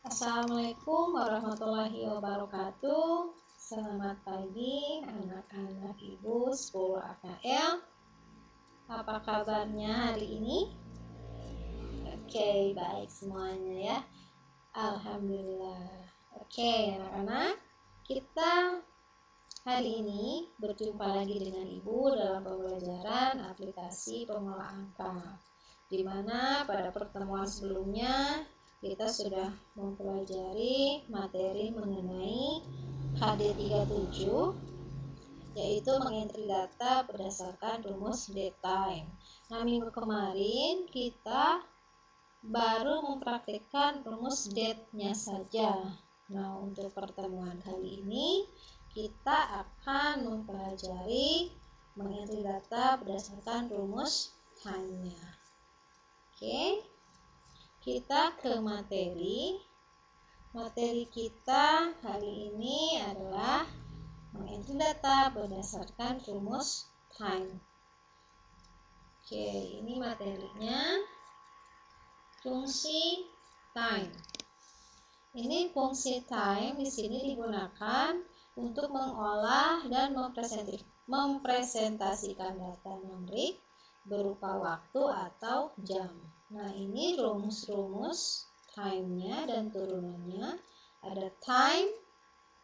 Assalamualaikum warahmatullahi wabarakatuh. Selamat pagi anak-anak ibu 10 AKL. Apa kabarnya hari ini? Oke, baik semuanya ya. Alhamdulillah. Oke anak-anak, kita hari ini berjumpa lagi dengan ibu dalam pembelajaran aplikasi pengolah angka, di mana pada pertemuan sebelumnya kita sudah mempelajari materi mengenai HD37, yaitu mengentry data berdasarkan rumus date time. Nah, minggu kemarin kita baru mempraktikkan rumus date-nya saja. Nah, untuk pertemuan kali ini kita akan mempelajari mengentry data berdasarkan rumus time-nya. Oke. Kita ke materi. Materi kita hari ini adalah mengentry data berdasarkan rumus time. Oke, ini materinya. Fungsi time. Ini fungsi time di sini digunakan untuk mengolah dan mempresentasikan data numerik berupa waktu atau jam. Nah, ini rumus-rumus time-nya dan turunannya. Ada time,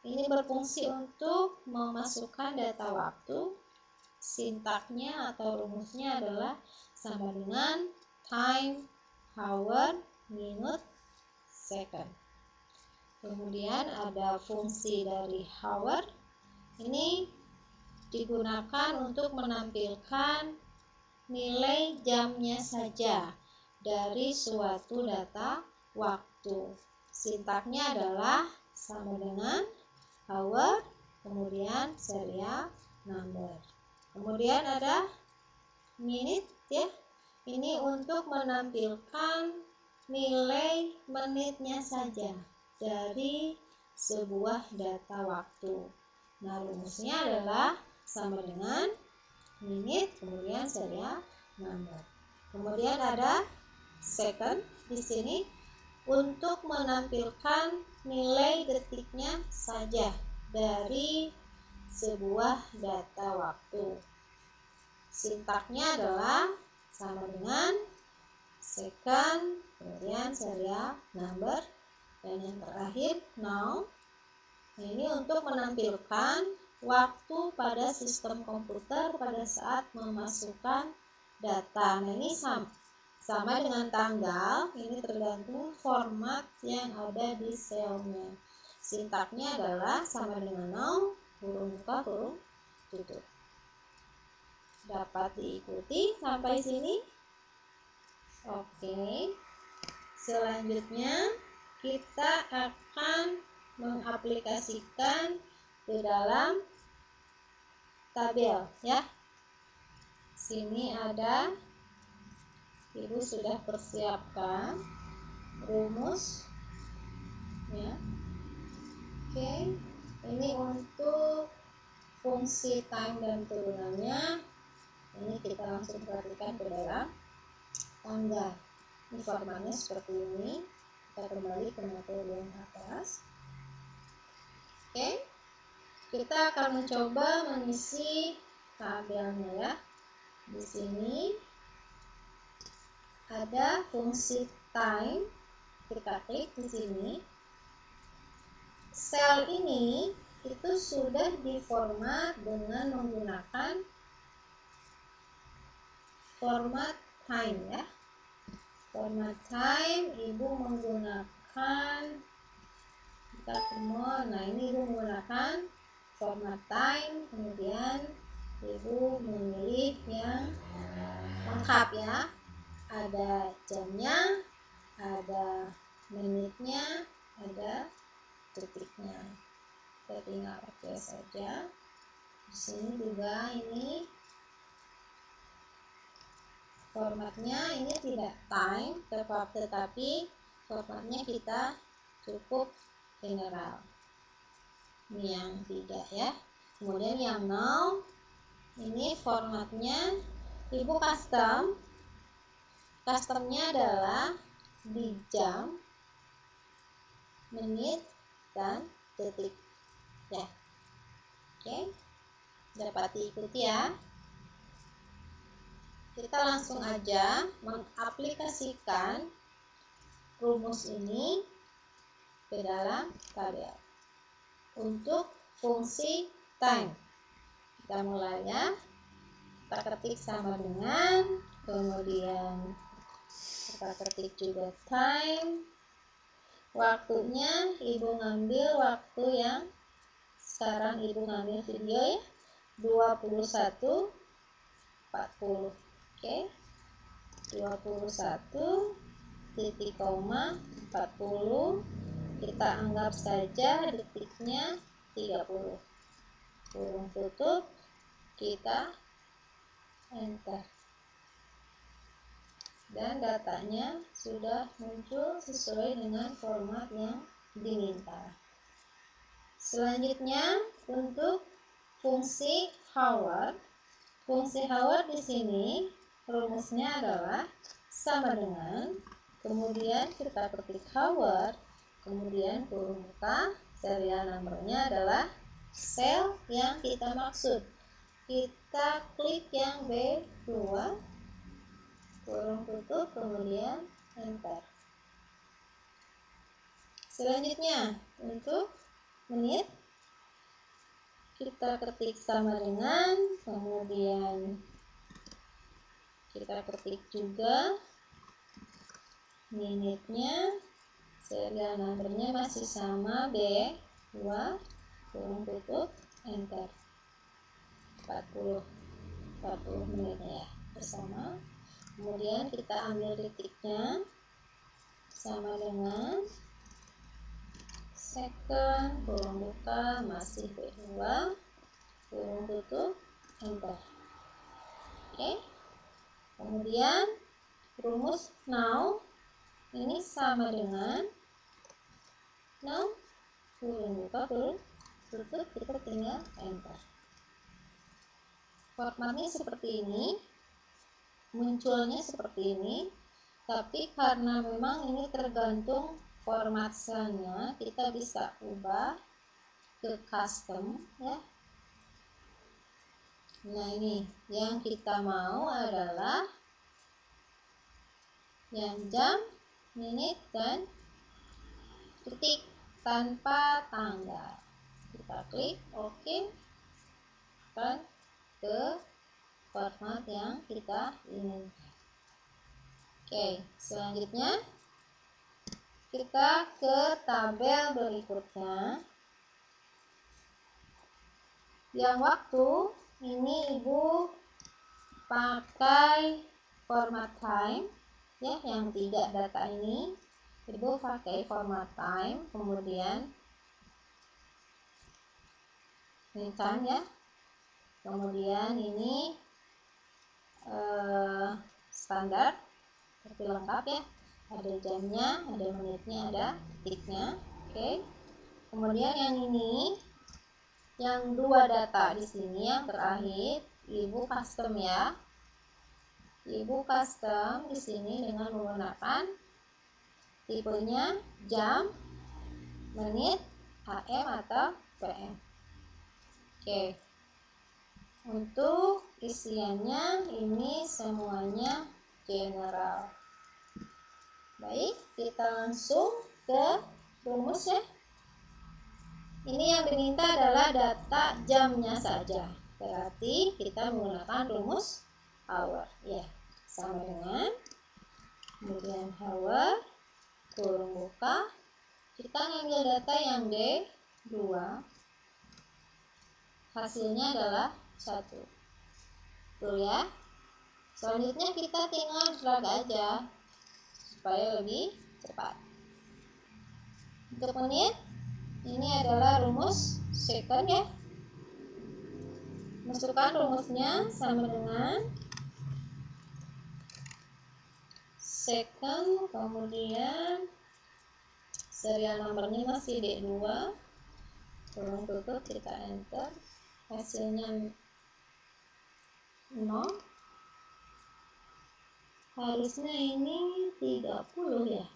ini berfungsi untuk memasukkan data waktu. Sintaknya atau rumusnya adalah sama dengan time, hour, minute, second. Kemudian ada fungsi dari hour. Ini digunakan untuk menampilkan nilai jamnya saja dari suatu data waktu. Sintaknya adalah sama dengan hour, kemudian serial number. Kemudian ada minute ya. Ini untuk menampilkan nilai menitnya saja dari sebuah data waktu. Nah, rumusnya adalah sama dengan minute, kemudian serial number. Kemudian ada second di sini untuk menampilkan nilai detiknya saja dari sebuah data waktu. Sintaknya adalah sama dengan second, kemudian serial number, dan yang terakhir now. Ini untuk menampilkan waktu pada sistem komputer pada saat memasukkan data. Nah, ini sama dengan tanggal, ini tergantung format yang ada di selnya. Sintaknya adalah sama dengan now, huruf buka, huruf tutup. Dapat diikuti sampai sini? Oke. Selanjutnya kita akan mengaplikasikan ke dalam tabel ya. Sini ada, ibu sudah persiapkan rumus ya. Oke, ini untuk fungsi time dan turunannya. Ini kita langsung perhatikan ke dalam tanggal. Ini formatnya seperti ini. Kita kembali ke materi yang atas. Oke, kita akan mencoba mengisi tabelnya ya. Di sini ada fungsi time. Kita klik di sini. Sel ini itu sudah diformat dengan menggunakan format time ya. Format time ibu menggunakan, kita semua. Nah, ini ibu menggunakan format time, kemudian ibu memilih yang lengkap ya. Ada jamnya, ada menitnya, ada detiknya. Kita tinggal oke saja. Di sini juga ini formatnya ini tidak time tetapi formatnya kita cukup general. Ini yang tidak ya. Kemudian yang now, ini formatnya ibu custom. Customnya adalah di jam, menit, dan detik ya. Oke, dapat diikuti ya. Kita langsung aja mengaplikasikan rumus ini ke dalam tabel. Untuk fungsi time, kita mulainya, kita ketik sama dengan, kemudian kita ketik juga time. Waktunya ibu ngambil waktu yang sekarang ibu ngambil video ya, 21.40. Oke, 21.40, kita anggap saja detiknya 30. Kurung tutup, kita enter, dan datanya sudah muncul sesuai dengan format yang diminta. Selanjutnya untuk fungsi hour. Fungsi hour di sini rumusnya adalah sama dengan, kemudian kita ketik hour, kemudian kurung buka, serial nomornya adalah sel yang kita maksud. Kita klik yang B2, kurung tutup, kemudian enter. Selanjutnya untuk menit, kita ketik sama dengan, kemudian kita ketik juga minitnya, serial nomornya masih sama B2, kurung tutup, enter. 40 menitnya ya, bersama. Kemudian kita ambil detiknya sama dengan second, kurung buka, masih B2, kurung tutup, enter. Oke, kemudian rumus now ini sama dengan now, kurung buka, kurung tutup, kita tinggal enter. Formatnya seperti ini, munculnya seperti ini, tapi karena memang ini tergantung format selnya, kita bisa ubah ke custom ya. Nah, ini yang kita mau adalah yang jam, menit, dan detik tanpa tanggal. Kita klik OK, dan ke format yang kita inginkan. Oke, selanjutnya kita ke tabel berikutnya. Yang waktu ini ibu pakai format time ya, yang tidak data ini ibu pakai format time, kemudian ini time ya, kemudian ini standar seperti lengkap ya, ada jamnya, ada menitnya, ada detiknya. Oke, kemudian yang ini, yang dua data di sini yang terakhir ibu custom ya. Ibu custom di sini dengan menggunakan tipenya jam, menit, AM atau PM. Oke, untuk isiannya ini semuanya general. Baik, kita langsung ke rumus ya. Ini yang diminta adalah data jamnya saja, berarti kita menggunakan rumus hour ya, sama dengan, kemudian hour, kurung buka, kita ngambil data yang D2, hasilnya adalah 1. Tuh ya. Selanjutnya kita tinggal drag aja supaya lebih cepat. Untuk menit, ini adalah rumus second ya. Masukkan rumusnya sama dengan second, kemudian serial nomornya masih D2, kurung tutup, kita enter, hasilnya 0, harusnya ini 30 ya,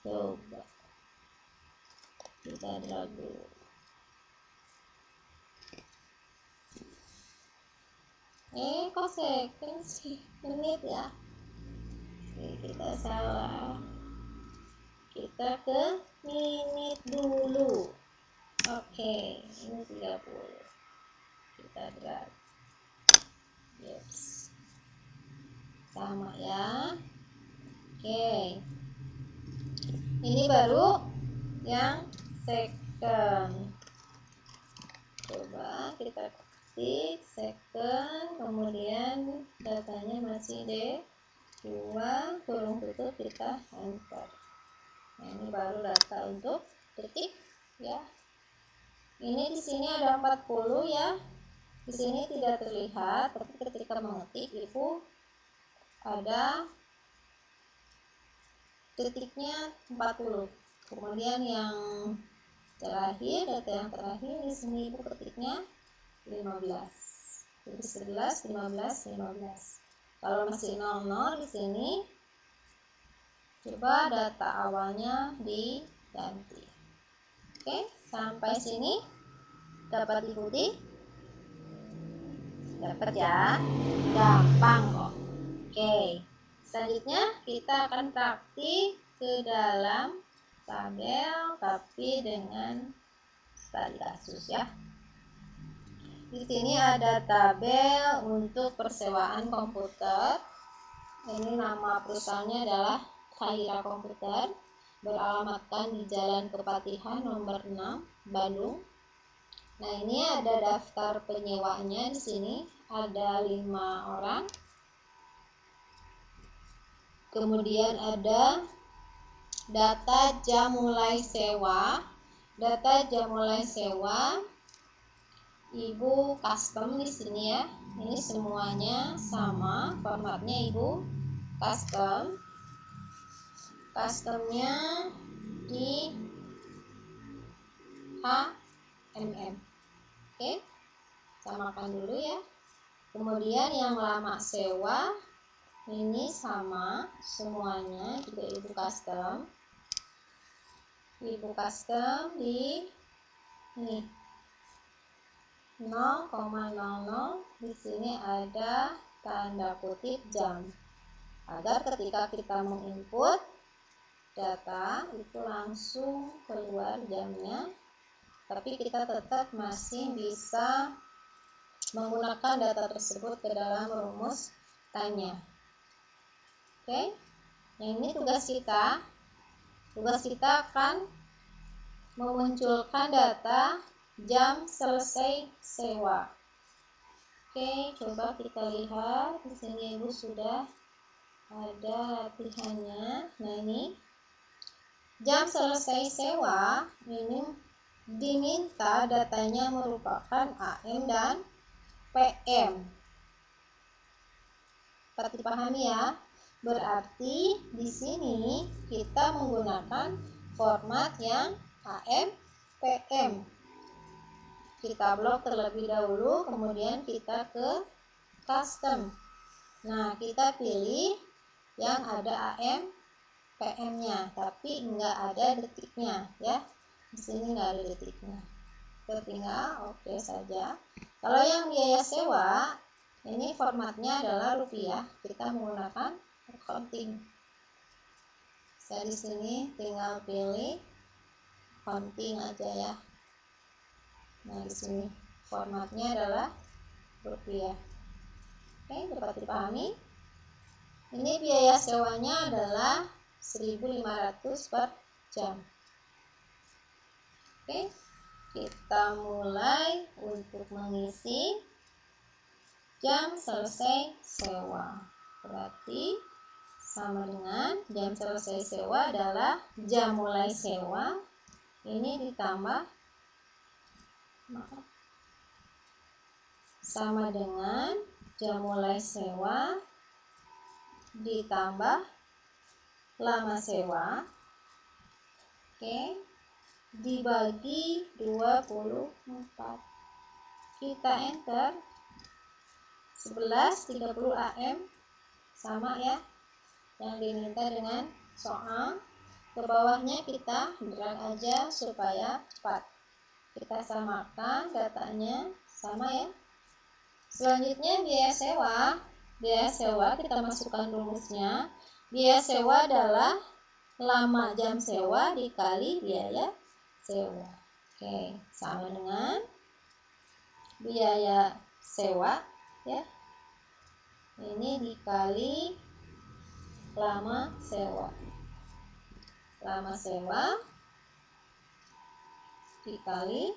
coba kita drag dulu. Kok second sih, menit ya. Oke, kita salah, kita ke menit dulu. Oke, ini 30, kita drag. Yes, sama ya. Oke, ini baru yang second. Coba kita ketik second, kemudian datanya masih D2 kurung tutup, kita enter. Nah, ini baru data untuk detik ya. Ini di sini ada 40 ya. Di sini tidak terlihat, tapi ketika mengetik itu ada detiknya 40. Kemudian yang terakhir, data yang terakhir di sini ibu ketiknya 15. Jadi 11, 15, 15. Kalau masih 00 di sini, coba data awalnya diganti. Oke, sampai sini dapat diikuti? Dapat ya? Gampang kok. Oke, selanjutnya kita akan praktik ke dalam tabel tapi dengan studi kasus ya. Di sini ada tabel untuk persewaan komputer. Ini nama perusahaannya adalah Khaira Komputer, beralamatkan di Jalan Kepatihan nomor 6, Bandung. Nah, ini ada daftar penyewanya di sini, ada 5 orang. Kemudian ada data jam mulai sewa. Data jam mulai sewa Ibu custom di sini ya. Ini semuanya sama, formatnya Ibu custom. Customnya di HMM. Oke, samakan dulu ya. Kemudian yang lama sewa ini sama semuanya, juga Ibu custom. Ibu custom di ini 0,00. Di sini ada tanda kutip jam, agar ketika kita menginput data itu langsung keluar jamnya, tapi kita tetap masih bisa menggunakan data tersebut ke dalam rumus tanya. Oke, yang ini tugas kita. Tugas kita akan memunculkan data jam selesai sewa. Oke, coba kita lihat di sini Ibu sudah ada latihannya. Nah, ini jam selesai sewa ini diminta datanya merupakan AM dan PM. Dapat dipahami ya? Berarti di sini kita menggunakan format yang AM PM. Kita blok terlebih dahulu, kemudian kita ke custom. Nah, kita pilih yang ada AM PM-nya, tapi enggak ada detiknya ya. Di sini enggak ada detiknya. Kita tinggal oke saja. Kalau yang biaya sewa, ini formatnya adalah rupiah. Kita menggunakan accounting. Saya di sini tinggal pilih accounting aja ya. Nah, di sini formatnya adalah rupiah. Oke, dapat dipahami? Ini biaya sewanya adalah 1.500 per jam. Oke, kita mulai untuk mengisi jam selesai sewa. Berarti sama dengan jam selesai sewa adalah jam mulai sewa. Ini ditambah sama dengan jam mulai sewa ditambah lama sewa. Oke, dibagi 24. Kita enter. 11.30 AM sama ya yang diminta dengan soal. ke bawahnya kita drag aja supaya cepat. Kita samakan datanya sama ya. Selanjutnya biaya sewa kita masukkan rumusnya. Biaya sewa adalah lama jam sewa dikali biaya sewa. Oke, sama dengan biaya sewa ya. Ini dikali lama sewa. Lama sewa dikali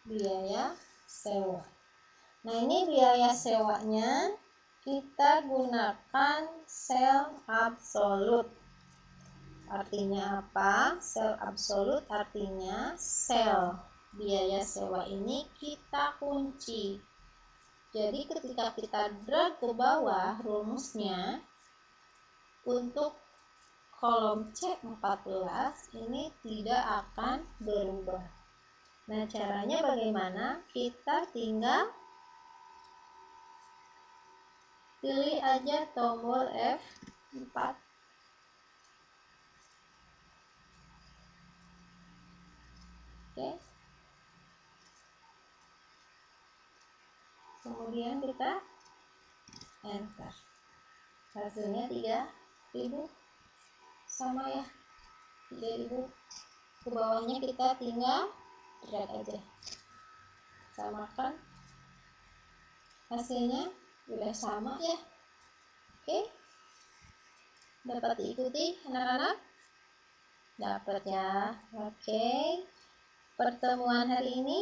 biaya sewa. Nah, ini biaya sewanya kita gunakan sel absolut. Artinya apa? Sel absolut artinya sel biaya sewa ini kita kunci. Jadi ketika kita drag ke bawah rumusnya, untuk kolom C14 ini tidak akan berubah. Nah, caranya bagaimana? Kita tinggal pilih aja tombol F4. Oke. Kemudian kita enter. Hasilnya 3000. Sama ya. 3000. Ke bawahnya kita tinggal drag aja. Samakan. Hasilnya udah sama ya. Oke. Dapat diikuti anak-anak? Dapat ya. Oke. Pertemuan hari ini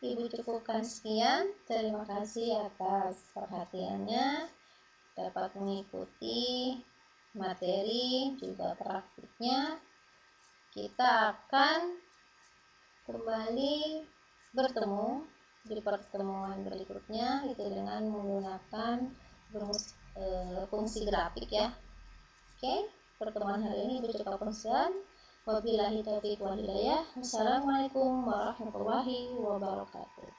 Ibu cukupkan sekian. Terima kasih atas perhatiannya. Dapat mengikuti materi juga praktiknya. Kita akan kembali bertemu di pertemuan berikutnya itu dengan menggunakan rumus fungsi grafik ya. Oke, pertemuan hari ini Ibu cukupkan sekian. Wabillahi taufiq wal hidayah. Wassalamualaikum warahmatullahi wabarakatuh.